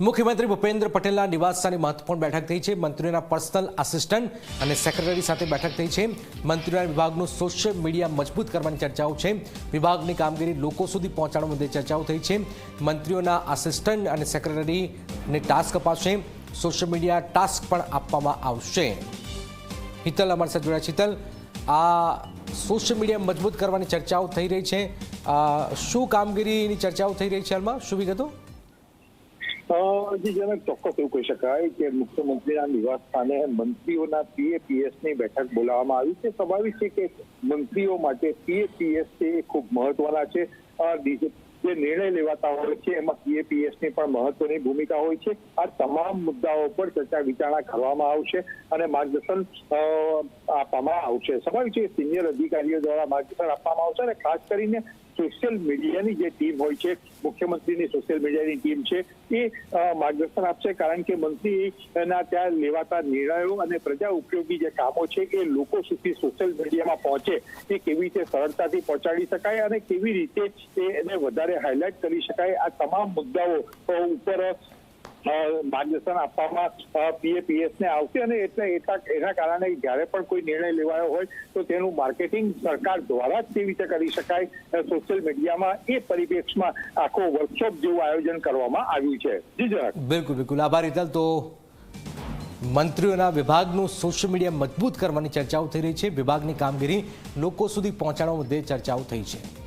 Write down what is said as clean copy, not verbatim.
મુખ્યમંત્રી ભૂપેન્દ્ર પટેલના નિવાસસ્થાને મહત્વપૂર્ણ બેઠક થઈ છે। મંત્રીઓના પર્સનલ આસિસ્ટન્ટ અને સેક્રેટરી સાથે બેઠક થઈ છે। મંત્રીઓના વિભાગનું સોશિયલ મીડિયા મજબૂત કરવાની ચર્ચાઓ છે। વિભાગની કામગીરી લોકો સુધી પહોંચાડવા મુદ્દે ચર્ચાઓ થઈ છે। મંત્રીઓના આસિસ્ટન્ટ અને સેક્રેટરીને ટાસ્ક અપાશે। સોશિયલ મીડિયા ટાસ્ક પણ આપવામાં આવશે। હિતલ અમારી સાથે જોડાયા છે। હિતલ, આ સોશિયલ મીડિયા મજબૂત કરવાની ચર્ચાઓ થઈ રહી છે, શું કામગીરીની ચર્ચાઓ થઈ રહી છે હાલમાં, શું વિગતો? જી જનક, ચોક્કસ એવું કહી શકાય કે મુખ્યમંત્રીના નિવાસ સ્થાને મંત્રીઓના PAPSની બેઠક બોલાવવામાં આવી છે। સ્વાભાવિક છે કે મંત્રીઓ માટે PAPS છે એ ખૂબ મહત્વના છે। જે નિર્ણય લેવાતા હોય છે એમાં PAPSની પણ મહત્વની ભૂમિકા હોય છે। આ તમામ મુદ્દાઓ પર ચર્ચા વિચારણા કરવામાં આવશે અને માર્ગદર્શન આપવામાં આવશે। સ્વાભાવિક છે સિનિયર અધિકારીઓ દ્વારા માર્ગદર્શન આપવામાં આવશે અને ખાસ કરીને સોશિયલ મીડિયાની જે ટીમ હોય છે, મુખ્યમંત્રીની સોશિયલ મીડિયાની ટીમ છે એ માર્ગદર્શન આપશે, કારણ કે મંત્રીના ત્યાં લેવાતા નિર્ણયો અને પ્રજા ઉપયોગી જે કામો છે એ લોકો સુધી સોશિયલ મીડિયામાં પહોંચે એ કેવી રીતે સરળતાથી પહોંચાડી શકાય અને કેવી રીતે એને વધારે હાઇલાઇટ કરી શકાય, આ તમામ મુદ્દાઓ ઉપર માર્ગદર્શન આપવામાં PAPSને આવશે। અને એના કારણે જ્યારે પણ કોઈ નિર્ણય લેવાયો હોય તો તેનું માર્કેટિંગ સરકાર દ્વારા જ કેવી રીતે કરી શકાય સોશિયલ મીડિયામાં, એ પરિપ્રેક્ષમાં આખો વર્કશોપ જેવું આયોજન કરવામાં આવ્યું છે। જી જનક, બિલકુલ બિલકુલ, આભાર હિતલ। તો મંત્રીઓના વિભાગનું સોશિયલ મીડિયા મજબૂત કરવાની ચર્ચાઓ થઈ રહી છે, વિભાગની કામગીરી લોકો સુધી પહોંચાડવા મુદ્દે ચર્ચાઓ થઈ છે।